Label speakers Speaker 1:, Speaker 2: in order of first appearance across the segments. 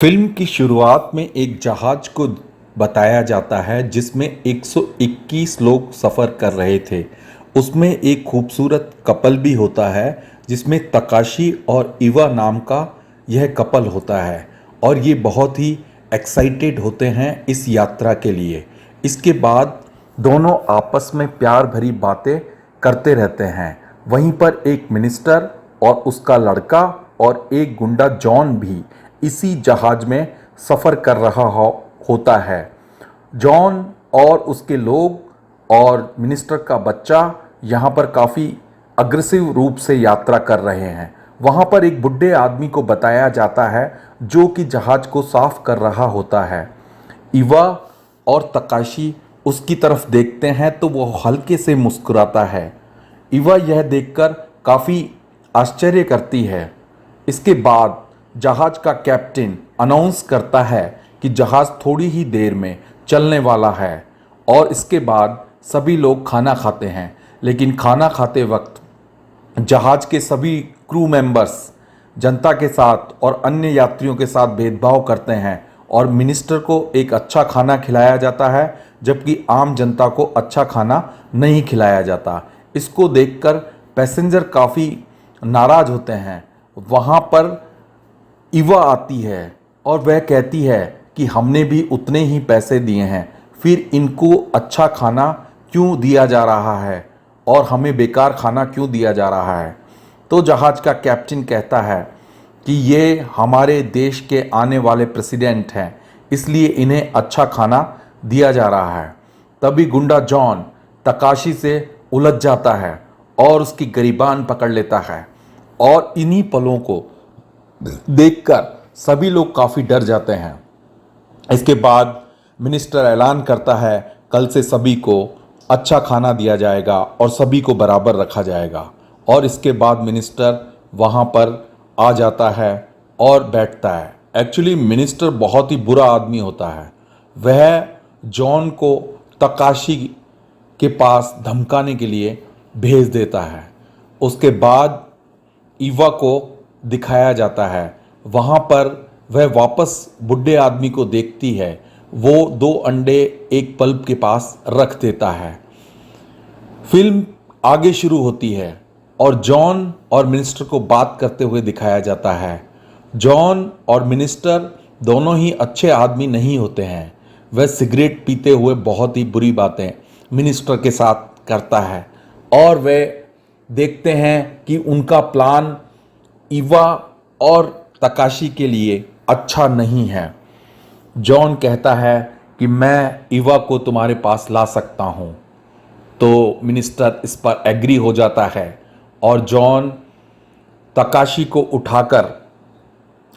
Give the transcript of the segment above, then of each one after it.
Speaker 1: Film की शुरुआत में एक जहाज को बताया जाता है जिसमें 121 लोग सफ़र कर रहे थे। उसमें एक खूबसूरत कपल भी होता है जिसमें तकाशी और इवा नाम का यह कपल होता है और ये बहुत ही एक्साइटेड होते हैं इस यात्रा के लिए। इसके बाद दोनों आपस में प्यार भरी बातें करते रहते हैं। वहीं पर एक मिनिस्टर और उसका लड़का और एक गुंडा जॉन भी इसी जहाज में सफ़र कर रहा होता है। जॉन और उसके लोग और मिनिस्टर का बच्चा यहाँ पर काफ़ी अग्रेसिव रूप से यात्रा कर रहे हैं। वहाँ पर एक बुढ़े आदमी को बताया जाता है जो कि जहाज को साफ कर रहा होता है। इवा और तकाशी उसकी तरफ देखते हैं तो वो हल्के से मुस्कुराता है। इवा यह देखकर काफ़ी आश्चर्य करती है। इसके बाद जहाज का कैप्टन अनाउंस करता है कि जहाज थोड़ी ही देर में चलने वाला है और इसके बाद सभी लोग खाना खाते हैं। लेकिन खाना खाते वक्त जहाज के सभी क्रू मेंबर्स जनता के साथ और अन्य यात्रियों के साथ भेदभाव करते हैं और मिनिस्टर को एक अच्छा खाना खिलाया जाता है जबकि आम जनता को अच्छा खाना नहीं खिलाया जाता। इसको देखकर पैसेंजर काफ़ी नाराज़ होते हैं। वहाँ पर इवा आती है और वह कहती है कि हमने भी उतने ही पैसे दिए हैं, फिर इनको अच्छा खाना क्यों दिया जा रहा है और हमें बेकार खाना क्यों दिया जा रहा है। तो जहाज का कैप्टन कहता है कि ये हमारे देश के आने वाले प्रेसिडेंट हैं, इसलिए इन्हें अच्छा खाना दिया जा रहा है। तभी गुंडा जॉन तकाशी से उलझ जाता है और उसकी गिरबान पकड़ लेता है और इन्हीं पलों को देखकर सभी लोग काफ़ी डर जाते हैं। इसके बाद मिनिस्टर ऐलान करता है कल से सभी को अच्छा खाना दिया जाएगा और सभी को बराबर रखा जाएगा। और इसके बाद मिनिस्टर वहाँ पर आ जाता है और बैठता है। एक्चुअली मिनिस्टर बहुत ही बुरा आदमी होता है। वह जॉन को तकाशी के पास धमकाने के लिए भेज देता है। उसके बाद ईवा को दिखाया जाता है। वहाँ पर वह वापस बुढ़े आदमी को देखती है। वो 2 अंडे एक बल्ब के पास रख देता है। फिल्म आगे शुरू होती है और जॉन और मिनिस्टर को बात करते हुए दिखाया जाता है। जॉन और मिनिस्टर दोनों ही अच्छे आदमी नहीं होते हैं। वह सिगरेट पीते हुए बहुत ही बुरी बातें मिनिस्टर के साथ करता है और वे देखते हैं कि उनका प्लान इवा और तकाशी के लिए अच्छा नहीं है। जॉन कहता है कि मैं इवा को तुम्हारे पास ला सकता हूँ। तो मिनिस्टर इस पर एग्री हो जाता है और जॉन तकाशी को उठाकर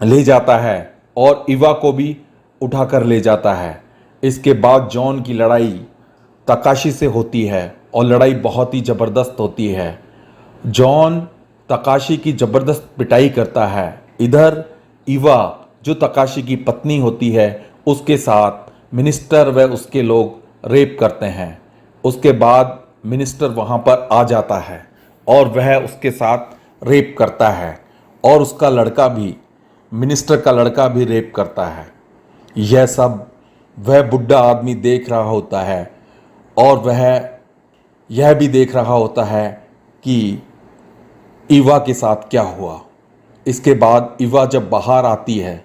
Speaker 1: ले जाता है और इवा को भी उठाकर ले जाता है। इसके बाद जॉन की लड़ाई तकाशी से होती है और लड़ाई बहुत ही ज़बरदस्त होती है। जॉन तकाशी की ज़बरदस्त पिटाई करता है। इधर इवा जो तकाशी की पत्नी होती है उसके साथ मिनिस्टर व उसके लोग रेप करते हैं। उसके बाद मिनिस्टर वहाँ पर आ जाता है और वह उसके साथ रेप करता है और उसका लड़का भी मिनिस्टर का लड़का भी रेप करता है। यह सब वह बुढ़ा आदमी देख रहा होता है और वह यह भी देख रहा होता है कि इवा के साथ क्या हुआ। इसके बाद इवा जब बाहर आती है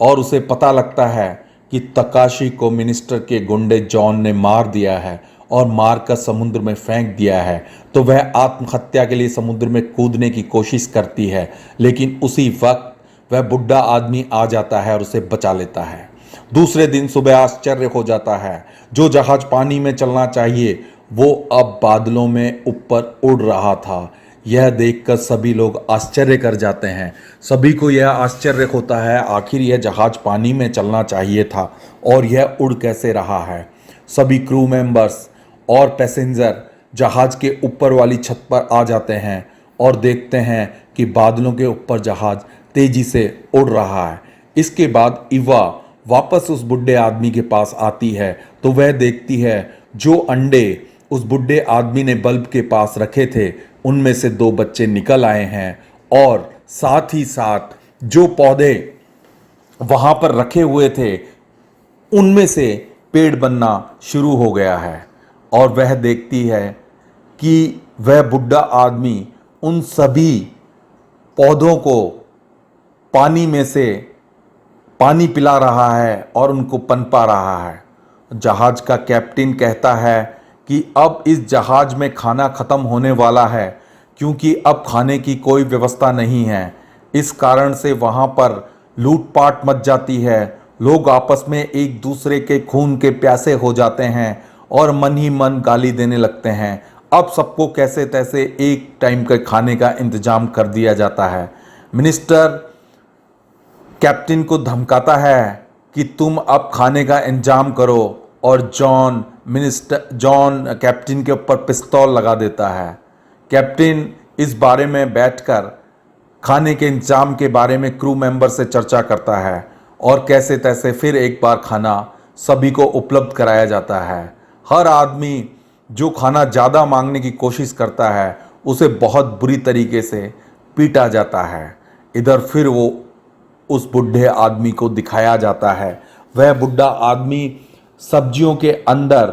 Speaker 1: और उसे पता लगता है कि तकाशी को मिनिस्टर के गुंडे जॉन ने मार दिया है और मारकर समुद्र में फेंक दिया है, तो वह आत्महत्या के लिए समुद्र में कूदने की कोशिश करती है। लेकिन उसी वक्त वह बुढ़ा आदमी आ जाता है और उसे बचा लेता है। दूसरे दिन सुबह आश्चर्य हो जाता है। जो जहाज पानी में चलना चाहिए वो अब बादलों में ऊपर उड़ रहा था। यह देखकर सभी लोग आश्चर्य कर जाते हैं। सभी को यह आश्चर्य होता है आखिर यह जहाज पानी में चलना चाहिए था और यह उड़ कैसे रहा है। सभी क्रू मेंबर्स और पैसेंजर जहाज के ऊपर वाली छत पर आ जाते हैं और देखते हैं कि बादलों के ऊपर जहाज तेजी से उड़ रहा है। इसके बाद इवा वापस उस बुढ़े आदमी के पास आती है तो वह देखती है जो अंडे उस बुढ़े आदमी ने बल्ब के पास रखे थे उनमें से 2 बच्चे निकल आए हैं और साथ ही साथ जो पौधे वहां पर रखे हुए थे उनमें से पेड़ बनना शुरू हो गया है। और वह देखती है कि वह बुढ़ा आदमी उन सभी पौधों को पानी में से पानी पिला रहा है और उनको पनपा रहा है। जहाज का कैप्टन कहता है कि अब इस जहाज में खाना ख़त्म होने वाला है, क्योंकि अब खाने की कोई व्यवस्था नहीं है। इस कारण से वहाँ पर लूटपाट मच जाती है। लोग आपस में एक दूसरे के खून के प्यासे हो जाते हैं और मन ही मन गाली देने लगते हैं। अब सबको कैसे तैसे एक टाइम के खाने का इंतजाम कर दिया जाता है। मिनिस्टर कैप्टन को धमकाता है कि तुम अब खाने का इंतजाम करो, और जॉन कैप्टन के ऊपर पिस्तौल लगा देता है। कैप्टन इस बारे में बैठकर खाने के इंतजाम के बारे में क्रू मेंबर से चर्चा करता है और कैसे तैसे फिर एक बार खाना सभी को उपलब्ध कराया जाता है। हर आदमी जो खाना ज़्यादा मांगने की कोशिश करता है उसे बहुत बुरी तरीके से पीटा जाता है। इधर फिर वो उस बूढ़े आदमी को दिखाया जाता है। वह बूढ़ा आदमी सब्जियों के अंदर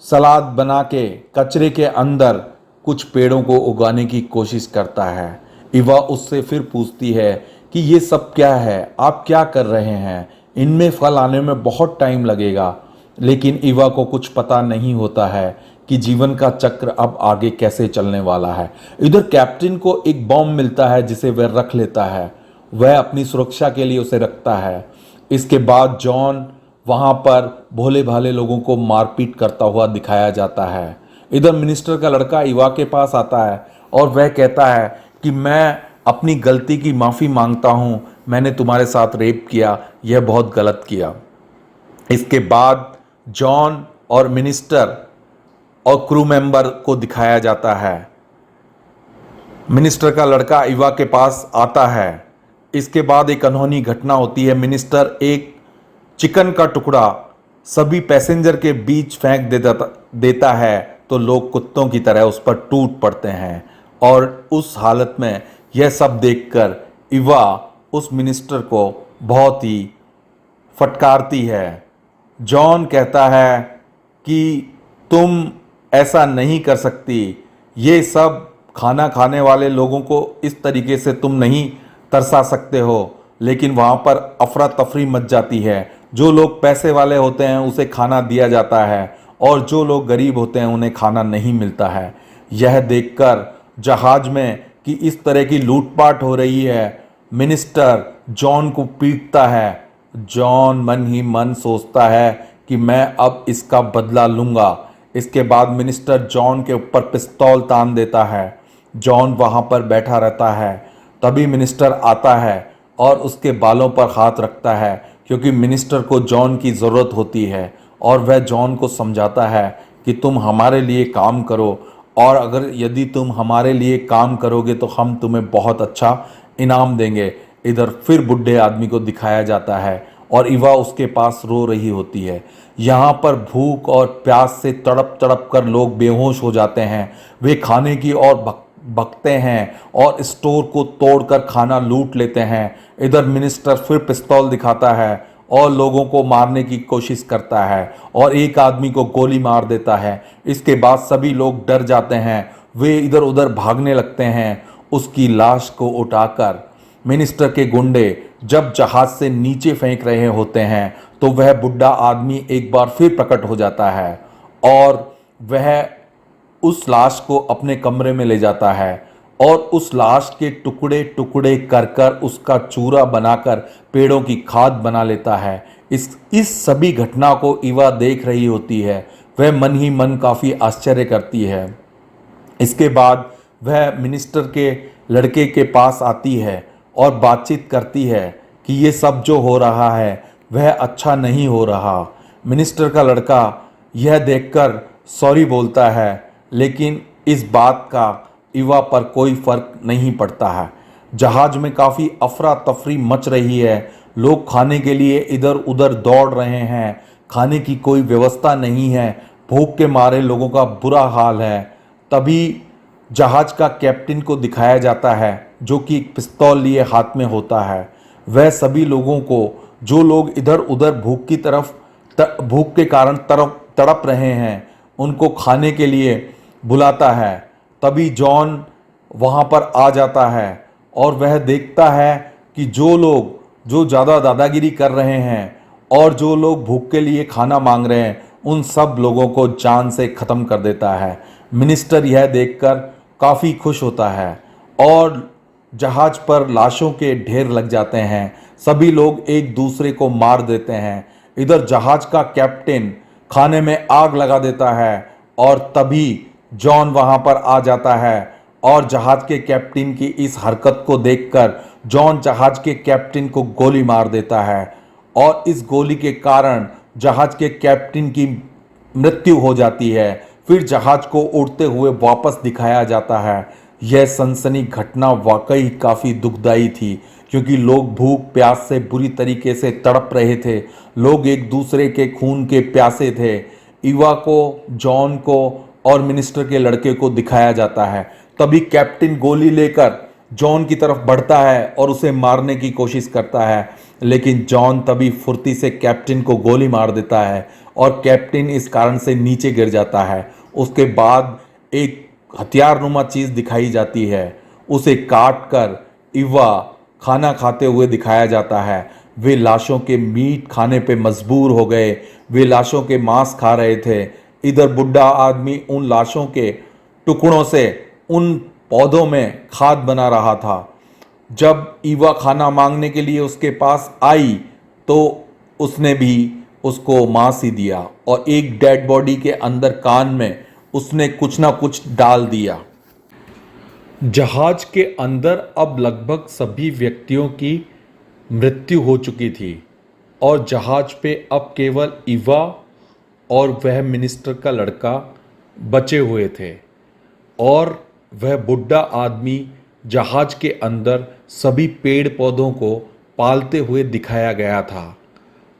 Speaker 1: सलाद बना के कचरे के अंदर कुछ पेड़ों को उगाने की कोशिश करता है। इवा उससे फिर पूछती है कि ये सब क्या है, आप क्या कर रहे हैं, इनमें फल आने में बहुत टाइम लगेगा। लेकिन इवा को कुछ पता नहीं होता है कि जीवन का चक्र अब आगे कैसे चलने वाला है। इधर कैप्टन को एक बॉम्ब मिलता है जिसे वह रख लेता है। वह अपनी सुरक्षा के लिए उसे रखता है। इसके बाद जॉन वहाँ पर भोले भाले लोगों को मारपीट करता हुआ दिखाया जाता है। इधर मिनिस्टर का लड़का इवा के पास आता है और वह कहता है कि मैं अपनी गलती की माफ़ी मांगता हूँ, मैंने तुम्हारे साथ रेप किया, यह बहुत गलत किया। इसके बाद जॉन और मिनिस्टर और क्रू मेंबर को दिखाया जाता है। मिनिस्टर का लड़का इवा के पास आता है। इसके बाद एक अनहोनी घटना होती है। मिनिस्टर एक चिकन का टुकड़ा सभी पैसेंजर के बीच फेंक देता है तो लोग कुत्तों की तरह उस पर टूट पड़ते हैं। और उस हालत में यह सब देखकर इवा उस मिनिस्टर को बहुत ही फटकारती है। जॉन कहता है कि तुम ऐसा नहीं कर सकती, ये सब खाना खाने वाले लोगों को इस तरीके से तुम नहीं तरसा सकते हो। लेकिन वहाँ पर अफरा तफरी मच जाती है। जो लोग पैसे वाले होते हैं उसे खाना दिया जाता है और जो लोग गरीब होते हैं उन्हें खाना नहीं मिलता है। यह देखकर जहाज में कि इस तरह की लूटपाट हो रही है, मिनिस्टर जॉन को पीटता है। जॉन मन ही मन सोचता है कि मैं अब इसका बदला लूँगा। इसके बाद मिनिस्टर जॉन के ऊपर पिस्तौल तान देता है। जॉन वहाँ पर बैठा रहता है। तभी मिनिस्टर आता है और उसके बालों पर हाथ रखता है, क्योंकि मिनिस्टर को जॉन की ज़रूरत होती है। और वह जॉन को समझाता है कि तुम हमारे लिए काम करो, और अगर यदि तुम हमारे लिए काम करोगे तो हम तुम्हें बहुत अच्छा इनाम देंगे। इधर फिर बुढ़े आदमी को दिखाया जाता है और इवा उसके पास रो रही होती है। यहाँ पर भूख और प्यास से तड़प तड़प कर लोग बेहोश हो जाते हैं। वे खाने की ओर भगते हैं और स्टोर को तोड़कर खाना लूट लेते हैं। इधर मिनिस्टर फिर पिस्तौल दिखाता है और लोगों को मारने की कोशिश करता है और एक आदमी को गोली मार देता है। इसके बाद सभी लोग डर जाते हैं। वे इधर उधर भागने लगते हैं। उसकी लाश को उठाकर मिनिस्टर के गुंडे जब जहाज से नीचे फेंक रहे होते हैं तो वह बुढ़ा आदमी एक बार फिर प्रकट हो जाता है और वह उस लाश को अपने कमरे में ले जाता है और उस लाश के टुकड़े टुकड़े कर कर उसका चूरा बनाकर पेड़ों की खाद बना लेता है। इस सभी घटना को इवा देख रही होती है। वह मन ही मन काफ़ी आश्चर्य करती है। इसके बाद वह मिनिस्टर के लड़के के पास आती है और बातचीत करती है कि ये सब जो हो रहा है वह अच्छा नहीं हो रहा। मिनिस्टर का लड़का यह देखकर सॉरी बोलता है, लेकिन इस बात का इवा पर कोई फर्क नहीं पड़ता है। जहाज में काफ़ी अफरा तफरी मच रही है। लोग खाने के लिए इधर उधर दौड़ रहे हैं। खाने की कोई व्यवस्था नहीं है। भूख के मारे लोगों का बुरा हाल है। तभी जहाज का कैप्टन को दिखाया जाता है, जो कि एक पिस्तौल लिए हाथ में होता है। वह सभी लोगों को, जो लोग इधर उधर भूख के कारण तड़प रहे हैं, उनको खाने के लिए बुलाता है। तभी जॉन वहाँ पर आ जाता है और वह देखता है कि जो लोग जो ज़्यादा दादागिरी कर रहे हैं और जो लोग भूख के लिए खाना मांग रहे हैं, उन सब लोगों को जान से ख़त्म कर देता है। मिनिस्टर यह देखकर काफ़ी खुश होता है और जहाज पर लाशों के ढेर लग जाते हैं। सभी लोग एक दूसरे को मार देते हैं। इधर जहाज का कैप्टन खाने में आग लगा देता है और तभी जॉन वहां पर आ जाता है और जहाज के कैप्टन की इस हरकत को देखकर जॉन जहाज के कैप्टन को गोली मार देता है और इस गोली के कारण जहाज के कैप्टन की मृत्यु हो जाती है। फिर जहाज को उड़ते हुए वापस दिखाया जाता है। यह सनसनी घटना वाकई काफ़ी दुखदाई थी, क्योंकि लोग भूख प्यास से बुरी तरीके से तड़प रहे थे। लोग एक दूसरे के खून के प्यासे थे। ईवा को, जॉन को और मिनिस्टर के लड़के को दिखाया जाता है। तभी कैप्टन गोली लेकर जॉन की तरफ बढ़ता है और उसे मारने की कोशिश करता है, लेकिन जॉन तभी फुर्ती से कैप्टन को गोली मार देता है और कैप्टन इस कारण से नीचे गिर जाता है। उसके बाद एक हथियारनुमा चीज़ दिखाई जाती है। उसे काट कर ईवा खाना खाते हुए दिखाया जाता है। वे लाशों के मीट खाने पे मजबूर हो गए। वे लाशों के मांस खा रहे थे। इधर बुढ़ा आदमी उन लाशों के टुकड़ों से उन पौधों में खाद बना रहा था। जब ईवा खाना मांगने के लिए उसके पास आई तो उसने भी उसको मांस ही दिया और एक डेड बॉडी के अंदर कान में उसने कुछ ना कुछ डाल दिया। जहाज के अंदर अब लगभग सभी व्यक्तियों की मृत्यु हो चुकी थी और जहाज पे अब केवल ईवा और वह मिनिस्टर का लड़का बचे हुए थे और वह बुढ़ा आदमी जहाज के अंदर सभी पेड़ पौधों को पालते हुए दिखाया गया था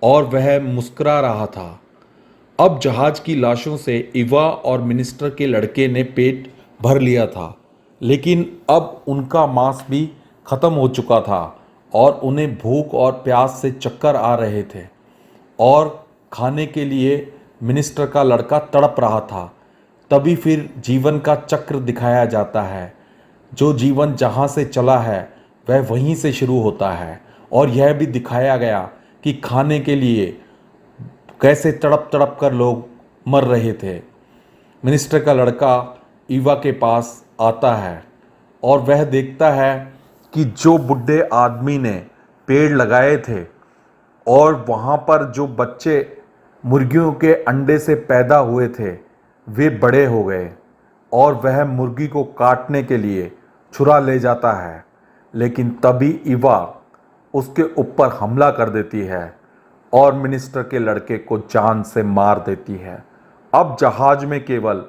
Speaker 1: और वह मुस्कुरा रहा था। अब जहाज की लाशों से ईवा और मिनिस्टर के लड़के ने पेट भर लिया था, लेकिन अब उनका मांस भी ख़त्म हो चुका था और उन्हें भूख और प्यास से चक्कर आ रहे थे और खाने के लिए मिनिस्टर का लड़का तड़प रहा था। तभी फिर जीवन का चक्र दिखाया जाता है। जो जीवन जहाँ से चला है वह वहीं से शुरू होता है और यह भी दिखाया गया कि खाने के लिए कैसे तड़प तड़प कर लोग मर रहे थे। मिनिस्टर का लड़का ईवा के पास आता है और वह देखता है कि जो बुढ़े आदमी ने पेड़ लगाए थे और वहाँ पर जो बच्चे मुर्गियों के अंडे से पैदा हुए थे वे बड़े हो गए और वह मुर्गी को काटने के लिए छुरा ले जाता है, लेकिन तभी ईवा उसके ऊपर हमला कर देती है और मिनिस्टर के लड़के को जान से मार देती है। अब जहाज में केवल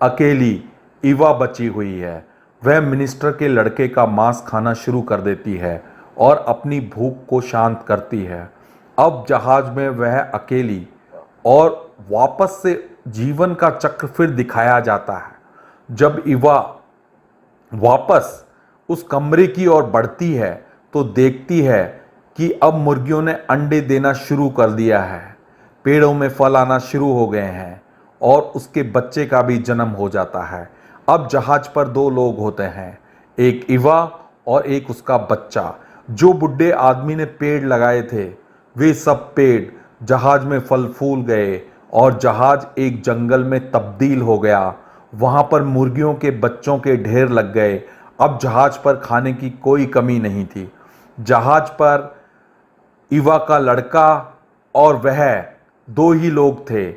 Speaker 1: अकेली ईवा बची हुई है। वह मिनिस्टर के लड़के का मांस खाना शुरू कर देती है और अपनी भूख को शांत करती है। अब जहाज में वह अकेली और वापस से जीवन का चक्र फिर दिखाया जाता है। जब ईवा वापस उस कमरे की ओर बढ़ती है तो देखती है कि अब मुर्गियों ने अंडे देना शुरू कर दिया है, पेड़ों में फल आना शुरू हो गए हैं और उसके बच्चे का भी जन्म हो जाता है। अब जहाज पर दो लोग होते हैं, एक ईवा और एक उसका बच्चा। जो बुढ़े आदमी ने पेड़ लगाए थे वे सब पेड़ जहाज में फल फूल गए और जहाज एक जंगल में तब्दील हो गया। वहाँ पर मुर्गियों के बच्चों के ढेर लग गए। अब जहाज पर खाने की कोई कमी नहीं थी। जहाज पर ईवा का लड़का और वह दो ही लोग थे।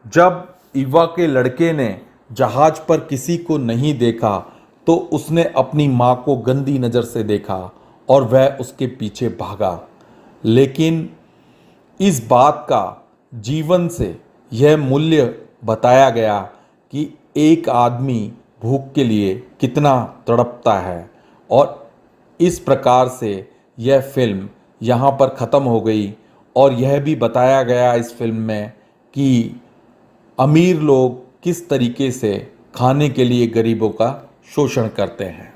Speaker 1: जब ईवा के लड़के ने जहाज पर किसी को नहीं देखा तो उसने अपनी माँ को गंदी नज़र से देखा और वह उसके पीछे भागा। लेकिन इस बात का जीवन से यह मूल्य बताया गया कि एक आदमी भूख के लिए कितना तड़पता है और इस प्रकार से यह फिल्म यहाँ पर ख़त्म हो गई। और यह भी बताया गया इस फिल्म में कि अमीर लोग किस तरीके से खाने के लिए गरीबों का शोषण करते हैं।